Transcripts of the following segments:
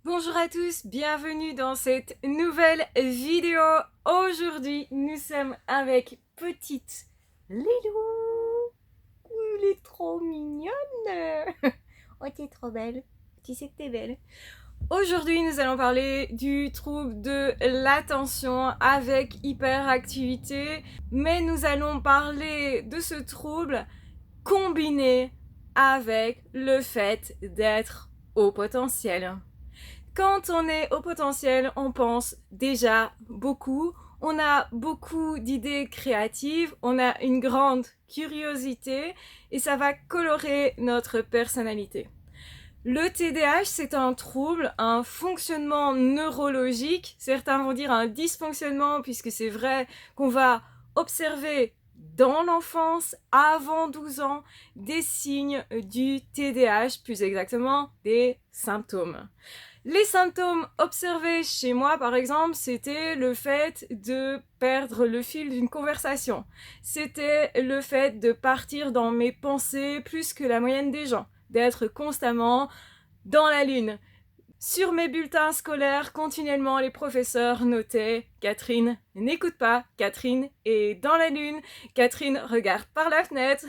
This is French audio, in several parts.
Bonjour à tous, bienvenue dans cette nouvelle vidéo. Aujourd'hui, nous sommes avec petite Lilou. Elle est trop mignonne. Oh, t'es trop belle. Tu sais que t'es belle. Aujourd'hui, nous allons parler du trouble de l'attention avec hyperactivité, mais nous allons parler de ce trouble combiné avec le fait d'être au potentiel. Quand on est au potentiel, on pense déjà beaucoup, on a beaucoup d'idées créatives, on a une grande curiosité et ça va colorer notre personnalité. Le TDAH, c'est un trouble, un fonctionnement neurologique. Certains vont dire un dysfonctionnement puisque c'est vrai qu'on va observer dans l'enfance, avant 12 ans, des signes du TDAH, plus exactement des symptômes. Les symptômes observés chez moi, par exemple, c'était le fait de perdre le fil d'une conversation. C'était le fait de partir dans mes pensées plus que la moyenne des gens, d'être constamment dans la lune. Sur mes bulletins scolaires, continuellement, les professeurs notaient « Catherine n'écoute pas, Catherine est dans la lune, Catherine regarde par la fenêtre,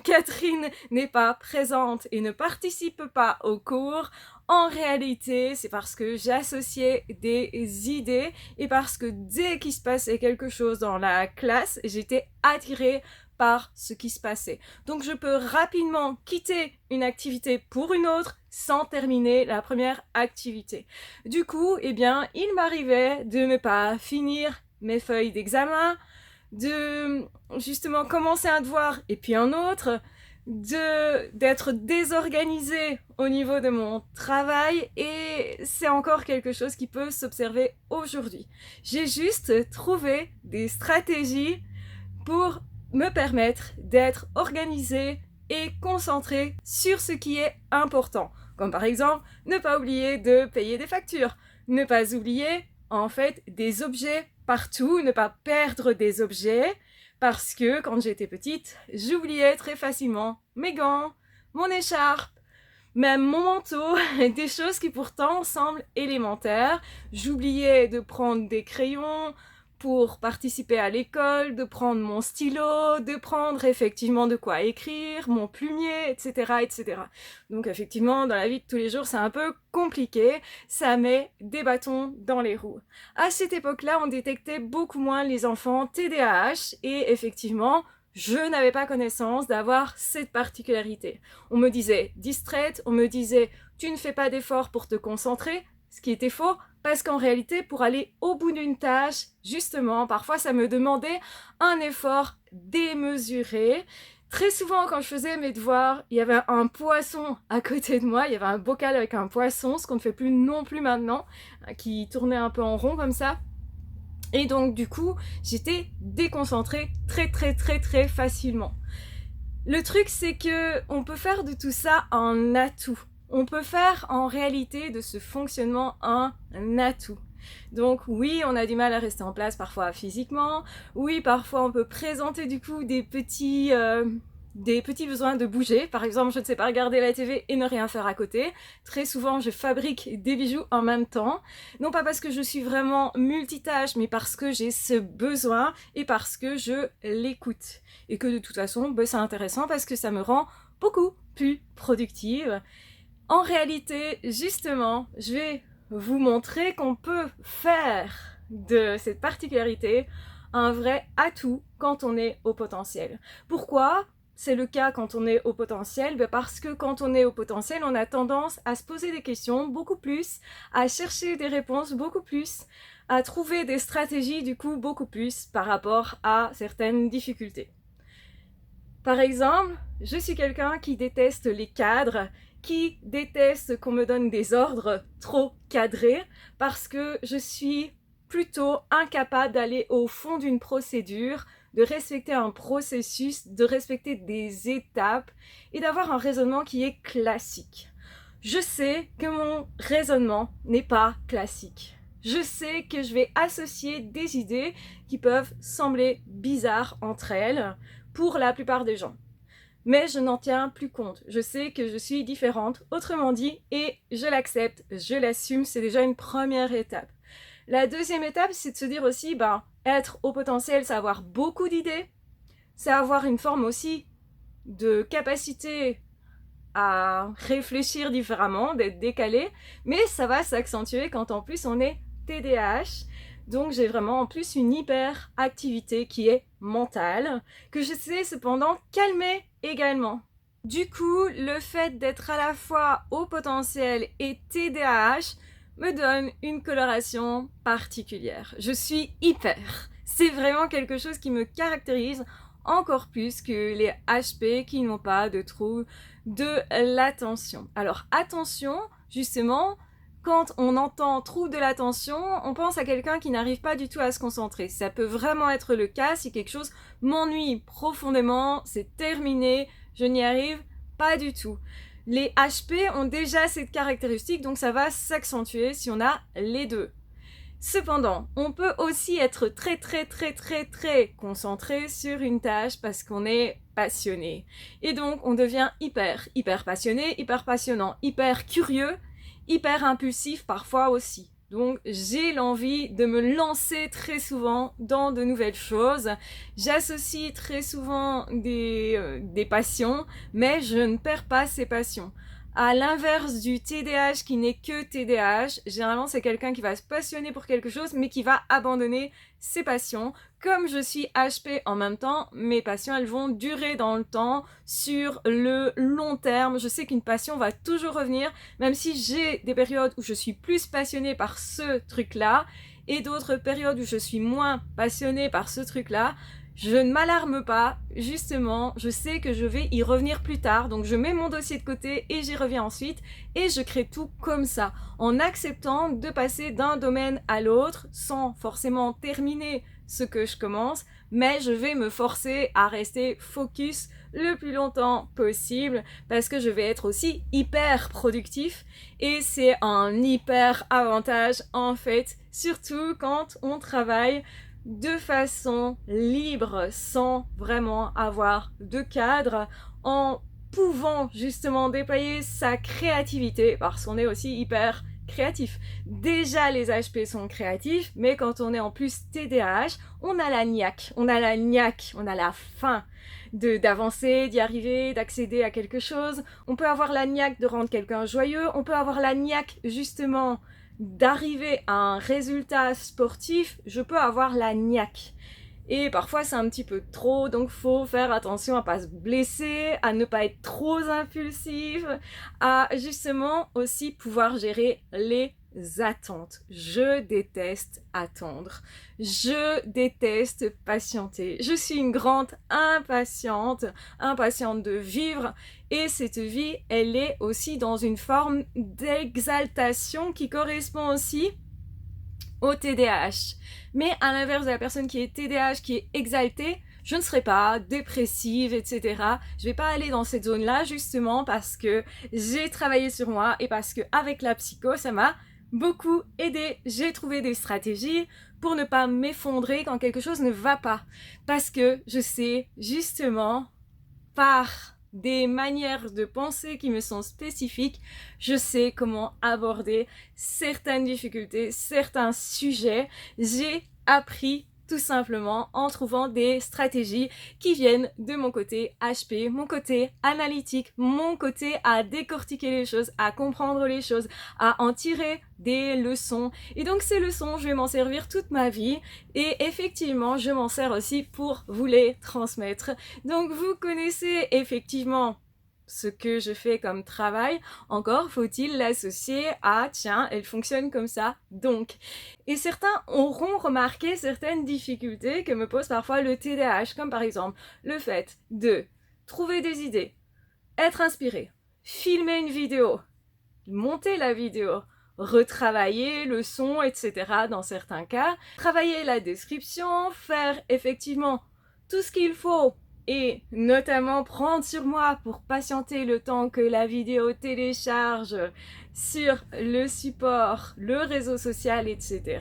Catherine n'est pas présente et ne participe pas au cours ». En réalité, c'est parce que j'associais des idées et parce que dès qu'il se passait quelque chose dans la classe, j'étais attirée par ce qui se passait. Donc je peux rapidement quitter une activité pour une autre sans terminer la première activité. Du coup, eh bien, il m'arrivait de ne pas finir mes feuilles d'examen, de justement commencer un devoir et puis un autre, d'être désorganisée au niveau de mon travail, et c'est encore quelque chose qui peut s'observer aujourd'hui. J'ai juste trouvé des stratégies pour me permettre d'être organisée et concentrée sur ce qui est important. Comme par exemple, ne pas oublier de payer des factures, ne pas oublier en fait des objets partout, ne pas perdre des objets, parce que quand j'étais petite, j'oubliais très facilement mes gants, mon écharpe, même mon manteau, des choses qui pourtant semblent élémentaires. J'oubliais de prendre des crayons pour participer à l'école, de prendre mon stylo, de prendre effectivement de quoi écrire, mon plumier, etc., etc. Donc effectivement, dans la vie de tous les jours, c'est un peu compliqué, ça met des bâtons dans les roues. À cette époque-là, on détectait beaucoup moins les enfants TDAH et effectivement, je n'avais pas connaissance d'avoir cette particularité. On me disait distraite, on me disait tu ne fais pas d'efforts pour te concentrer, ce qui était faux, parce qu'en réalité, pour aller au bout d'une tâche, justement, parfois ça me demandait un effort démesuré. Très souvent, quand je faisais mes devoirs, il y avait un poisson à côté de moi, il y avait un bocal avec un poisson, ce qu'on ne fait plus non plus maintenant, qui tournait un peu en rond comme ça. Et donc, du coup, j'étais déconcentrée très facilement. Le truc, c'est que on peut faire de tout ça un atout. On peut faire en réalité de ce fonctionnement un atout. Donc oui, on a du mal à rester en place parfois physiquement. Oui, parfois on peut présenter du coup des petits besoins de bouger. Par exemple, je ne sais pas regarder la TV et ne rien faire à côté. Très souvent, je fabrique des bijoux en même temps. Non pas parce que je suis vraiment multitâche, mais parce que j'ai ce besoin et parce que je l'écoute. Et que de toute façon, c'est intéressant parce que ça me rend beaucoup plus productive. En réalité, justement, je vais vous montrer qu'on peut faire de cette particularité un vrai atout quand on est au potentiel. Pourquoi c'est le cas quand on est au potentiel? Parce que quand on est au potentiel, on a tendance à se poser des questions beaucoup plus, à chercher des réponses beaucoup plus, à trouver des stratégies du coup beaucoup plus par rapport à certaines difficultés. Par exemple, je suis quelqu'un qui déteste les cadres, qui déteste qu'on me donne des ordres trop cadrés, parce que je suis plutôt incapable d'aller au fond d'une procédure, de respecter un processus, de respecter des étapes et d'avoir un raisonnement qui est classique. Je sais que mon raisonnement n'est pas classique. Je sais que je vais associer des idées qui peuvent sembler bizarres entre elles pour la plupart des gens. mais je n'en tiens plus compte. Je sais que je suis différente, autrement dit, et je l'accepte, je l'assume, c'est déjà une première étape. La deuxième étape, c'est de se dire aussi, être au potentiel, c'est avoir beaucoup d'idées, c'est avoir une forme aussi de capacité à réfléchir différemment, d'être décalé, mais ça va s'accentuer quand en plus on est TDAH. Donc j'ai vraiment en plus une hyperactivité qui est mentale, que je sais cependant calmer également. Du coup, le fait d'être à la fois au potentiel et TDAH me donne une coloration particulière. Je suis hyper. C'est vraiment quelque chose qui me caractérise encore plus que les HP qui n'ont pas de trouble de l'attention. Alors attention, justement, quand on entend trouble de l'attention, on pense à quelqu'un qui n'arrive pas du tout à se concentrer. Ça peut vraiment être le cas si quelque chose m'ennuie profondément, c'est terminé, je n'y arrive pas du tout. Les HP ont déjà cette caractéristique, donc ça va s'accentuer si on a les deux. Cependant, on peut aussi être très concentré sur une tâche parce qu'on est passionné. Et donc, on devient hyper passionné, hyper passionnant, hyper curieux, hyper impulsif parfois aussi. Donc, j'ai l'envie de me lancer très souvent dans de nouvelles choses. J'associe très souvent des passions, mais je ne perds pas ces passions. À l'inverse du TDAH qui n'est que TDAH, généralement c'est quelqu'un qui va se passionner pour quelque chose mais qui va abandonner ses passions. Comme je suis HP en même temps, mes passions elles vont durer dans le temps, sur le long terme. Je sais qu'une passion va toujours revenir, même si j'ai des périodes où je suis plus passionnée par ce truc-là et d'autres périodes où je suis moins passionnée par ce truc-là. Je ne m'alarme pas, justement, je sais que je vais y revenir plus tard, donc je mets mon dossier de côté et j'y reviens ensuite, et je crée tout comme ça, en acceptant de passer d'un domaine à l'autre, sans forcément terminer ce que je commence, mais je vais me forcer à rester focus le plus longtemps possible, parce que je vais être aussi hyper productif, et c'est un hyper avantage en fait, surtout quand on travaille de façon libre, sans vraiment avoir de cadre, en pouvant justement déployer sa créativité, parce qu'on est aussi hyper créatif. Déjà les HP sont créatifs, mais quand on est en plus TDAH, on a la niaque, on a la faim d'avancer, d'y arriver, d'accéder à quelque chose. On peut avoir la niaque de rendre quelqu'un joyeux, on peut avoir la niaque justement d'arriver à un résultat sportif, je peux avoir la niaque. Et parfois c'est un petit peu trop, donc faut faire attention à pas se blesser, à ne pas être trop impulsif, à justement aussi pouvoir gérer les attentes. Je déteste attendre. Je déteste patienter. Je suis une grande impatiente de vivre. Et cette vie, elle est aussi dans une forme d'exaltation qui correspond aussi au TDAH. Mais à l'inverse de la personne qui est TDAH, qui est exaltée, je ne serai pas dépressive, etc. Je vais pas aller dans cette zone-là, justement, parce que j'ai travaillé sur moi et parce que avec la psycho, ça m'a beaucoup aidé. J'ai trouvé des stratégies pour ne pas m'effondrer quand quelque chose ne va pas. Parce que je sais, justement, par des manières de penser qui me sont spécifiques, je sais comment aborder certaines difficultés, certains sujets. J'ai appris tout simplement en trouvant des stratégies qui viennent de mon côté HP, mon côté analytique, mon côté à décortiquer les choses, à comprendre les choses, à en tirer des leçons. Et donc ces leçons, je vais m'en servir toute ma vie et effectivement, je m'en sers aussi pour vous les transmettre. Donc vous connaissez effectivement ce que je fais comme travail, encore faut-il l'associer à tiens, elle fonctionne comme ça, donc. Et certains auront remarqué certaines difficultés que me pose parfois le TDAH, comme par exemple le fait de trouver des idées, être inspiré, filmer une vidéo, monter la vidéo, retravailler le son, etc. dans certains cas, travailler la description, faire effectivement tout ce qu'il faut et notamment prendre sur moi pour patienter le temps que la vidéo télécharge sur le support, le réseau social, etc.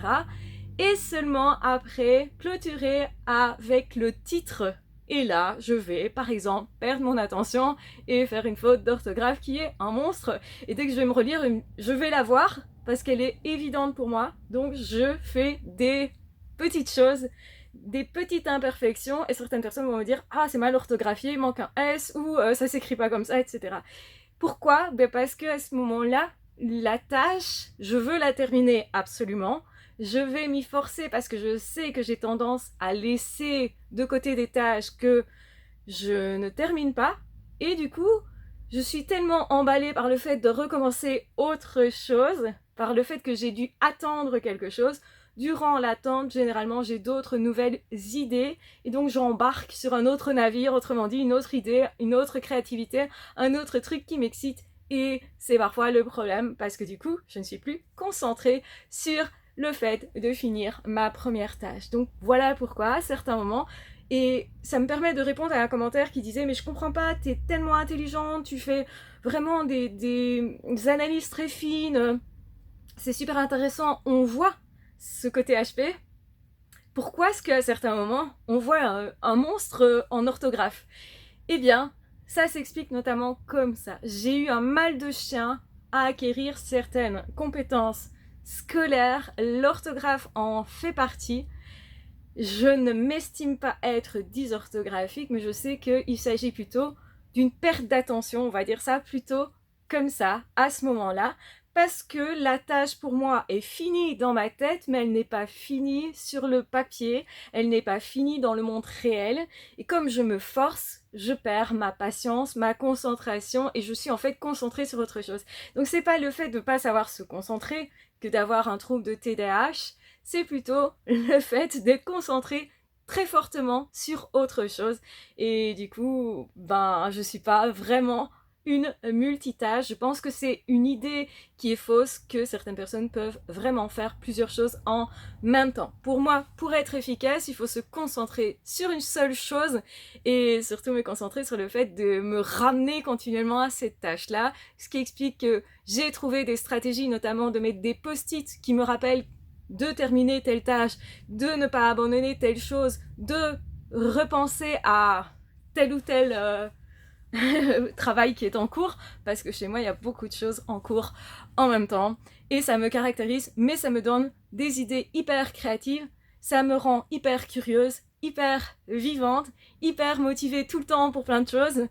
Et seulement après clôturer avec le titre Et là, je vais, par exemple, perdre mon attention et faire une faute d'orthographe qui est un monstre. Et dès que je vais me relire, je vais la voir parce qu'elle est évidente pour moi. Donc, je fais des petites choses, des petites imperfections. Et certaines personnes vont me dire « Ah, c'est mal orthographié, il manque un S » ou « Ça s'écrit pas comme ça, etc. » Pourquoi ? Parce qu'à ce moment-là, la tâche, je veux la terminer absolument. Je vais m'y forcer parce que je sais que j'ai tendance à laisser de côté des tâches que je ne termine pas. Et du coup, je suis tellement emballée par le fait de recommencer autre chose, par le fait que j'ai dû attendre quelque chose. Durant l'attente, généralement, j'ai d'autres nouvelles idées et donc j'embarque sur un autre navire, autrement dit, une autre idée, une autre créativité, un autre truc qui m'excite. Et c'est parfois le problème parce que du coup, je ne suis plus concentrée sur le fait de finir ma première tâche. Donc voilà pourquoi, à certains moments, et ça me permet de répondre à un commentaire qui disait « Mais je comprends pas, t'es tellement intelligente, tu fais vraiment des analyses très fines, c'est super intéressant, on voit ce côté HP. Pourquoi est-ce qu'à certains moments, on voit un monstre en orthographe ?» Eh bien, ça s'explique notamment comme ça. J'ai eu un mal de chien à acquérir certaines compétences scolaires, l'orthographe en fait partie. Je ne m'estime pas être dysorthographique, mais je sais qu'il s'agit plutôt d'une perte d'attention, on va dire ça plutôt comme ça, à ce moment-là, parce que la tâche pour moi est finie dans ma tête, mais elle n'est pas finie sur le papier, elle n'est pas finie dans le monde réel, et comme je me force, je perds ma patience, ma concentration, et je suis en fait concentrée sur autre chose. Donc c'est pas le fait de ne pas savoir se concentrer que d'avoir un trouble de TDAH, c'est plutôt le fait d'être concentré très fortement sur autre chose. Et du coup, je suis pas vraiment une multitâche. Je pense que c'est une idée qui est fausse, que certaines personnes peuvent vraiment faire plusieurs choses en même temps. Pour moi, pour être efficace, il faut se concentrer sur une seule chose et surtout me concentrer sur le fait de me ramener continuellement à cette tâche-là, ce qui explique que j'ai trouvé des stratégies, notamment de mettre des post-it qui me rappellent de terminer telle tâche, de ne pas abandonner telle chose, de repenser à tel ou tel travail qui est en cours, parce que chez moi, il y a beaucoup de choses en cours en même temps. Et ça me caractérise, mais ça me donne des idées hyper créatives, ça me rend hyper curieuse, hyper vivante, hyper motivée tout le temps pour plein de choses,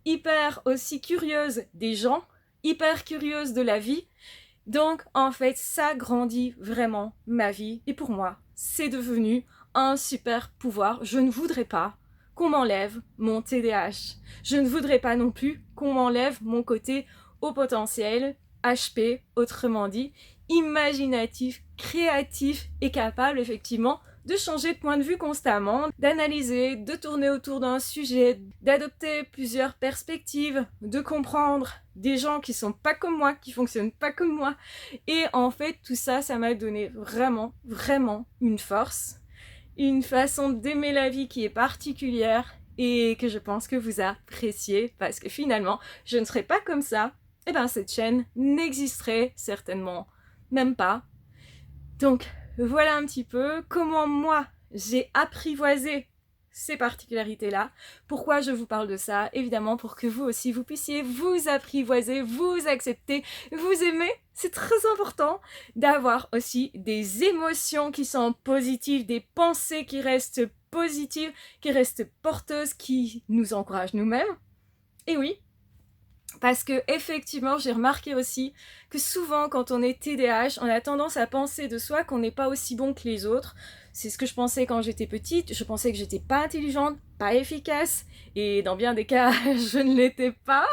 hyper aussi curieuse des gens, hyper curieuse de la vie. Donc, en fait, ça grandit vraiment ma vie. Et pour moi, c'est devenu un super pouvoir. Je ne voudrais pas qu'on m'enlève mon TDAH. Je ne voudrais pas non plus qu'on m'enlève mon côté haut potentiel, HP, autrement dit, imaginatif, créatif et capable, effectivement, de changer de point de vue constamment, d'analyser, de tourner autour d'un sujet, d'adopter plusieurs perspectives, de comprendre des gens qui sont pas comme moi, qui fonctionnent pas comme moi. Et en fait, tout ça, ça m'a donné vraiment, vraiment une force, une façon d'aimer la vie qui est particulière et que je pense que vous appréciez parce que finalement, je ne serais pas comme ça. Et cette chaîne n'existerait certainement même pas. Donc, voilà un petit peu comment moi j'ai apprivoisé ces particularités-là. Pourquoi je vous parle de ça ? Évidemment pour que vous aussi vous puissiez vous apprivoiser, vous accepter, vous aimer. C'est très important d'avoir aussi des émotions qui sont positives, des pensées qui restent positives, qui restent porteuses, qui nous encouragent nous-mêmes. Et oui, parce que effectivement, j'ai remarqué aussi que souvent, quand on est TDAH, on a tendance à penser de soi qu'on n'est pas aussi bon que les autres. C'est ce que je pensais quand j'étais petite. Je pensais que j'étais pas intelligente, pas efficace. Et dans bien des cas, je ne l'étais pas.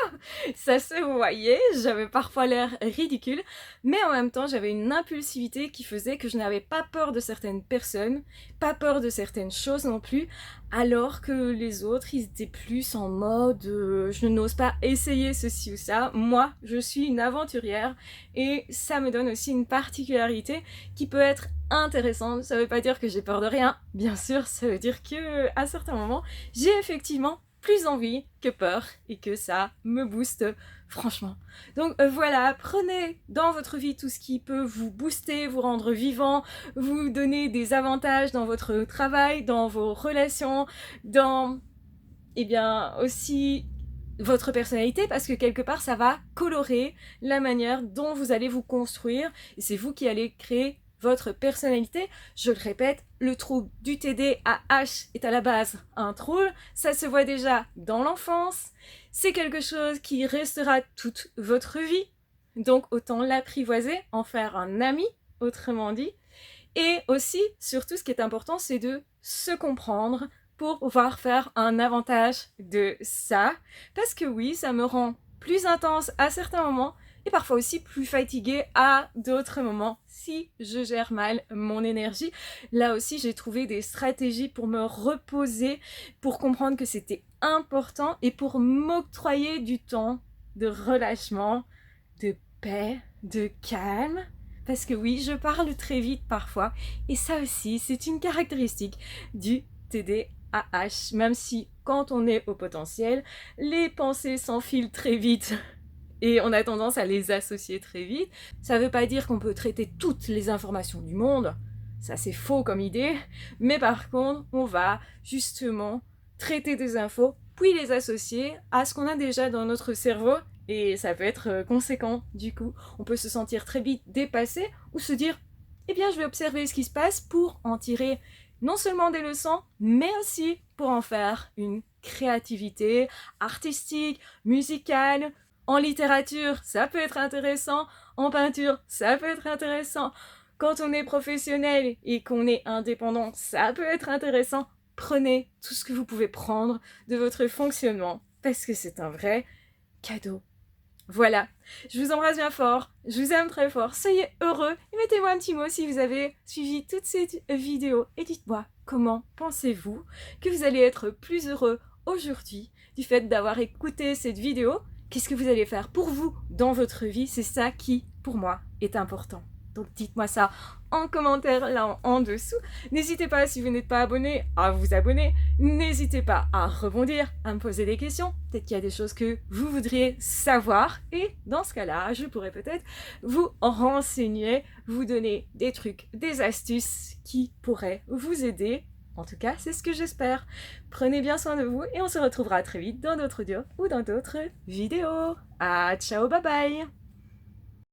Ça se voyait. J'avais parfois l'air ridicule. Mais en même temps, j'avais une impulsivité qui faisait que je n'avais pas peur de certaines personnes, pas peur de certaines choses non plus. Alors que les autres, ils étaient plus en mode je n'ose pas essayer ceci ou ça. Moi, je suis une aventurière et ça me donne aussi une particularité qui peut être intéressante. Ça veut pas dire que j'ai peur de rien, bien sûr, ça veut dire que à certains moments, j'ai effectivement plus envie que peur et que ça me booste franchement. Donc voilà, prenez dans votre vie tout ce qui peut vous booster, vous rendre vivant, vous donner des avantages dans votre travail, dans vos relations, dans eh bien aussi votre personnalité, parce que quelque part ça va colorer la manière dont vous allez vous construire et c'est vous qui allez créer votre personnalité. Je le répète, le trouble du TDAH est à la base un trouble, ça se voit déjà dans l'enfance, c'est quelque chose qui restera toute votre vie, donc autant l'apprivoiser, en faire un ami, autrement dit. Et aussi, surtout, ce qui est important, c'est de se comprendre pour pouvoir faire un avantage de ça. Parce que oui, ça me rend plus intense à certains moments et parfois aussi plus fatiguée à d'autres moments si je gère mal mon énergie. Là aussi, j'ai trouvé des stratégies pour me reposer, pour comprendre que c'était important et pour m'octroyer du temps de relâchement, de paix, de calme. Parce que oui, je parle très vite parfois et ça aussi, c'est une caractéristique du TDAH. Même si quand on est au potentiel, les pensées s'enfilent très vite et on a tendance à les associer très vite. Ça ne veut pas dire qu'on peut traiter toutes les informations du monde, ça c'est faux comme idée, mais par contre, on va justement traiter des infos, puis les associer à ce qu'on a déjà dans notre cerveau, et ça peut être conséquent du coup. On peut se sentir très vite dépassé, ou se dire, eh bien je vais observer ce qui se passe pour en tirer non seulement des leçons, mais aussi pour en faire une créativité artistique, musicale. En littérature, ça peut être intéressant. En peinture, ça peut être intéressant. Quand on est professionnel et qu'on est indépendant, ça peut être intéressant. Prenez tout ce que vous pouvez prendre de votre fonctionnement parce que c'est un vrai cadeau. Voilà, je vous embrasse bien fort, je vous aime très fort, soyez heureux et mettez-moi un petit mot si vous avez suivi toute cette vidéo et dites-moi comment pensez-vous que vous allez être plus heureux aujourd'hui du fait d'avoir écouté cette vidéo. Qu'est-ce que vous allez faire pour vous dans votre vie? C'est ça qui, pour moi, est important. Donc dites-moi ça en commentaire là en dessous. N'hésitez pas, si vous n'êtes pas abonné, à vous abonner. N'hésitez pas à rebondir, à me poser des questions. Peut-être qu'il y a des choses que vous voudriez savoir. Et dans ce cas-là, je pourrais peut-être vous renseigner, vous donner des trucs, des astuces qui pourraient vous aider. En tout cas, c'est ce que j'espère. Prenez bien soin de vous et on se retrouvera très vite dans d'autres audios ou dans d'autres vidéos. Ah, ciao, bye bye!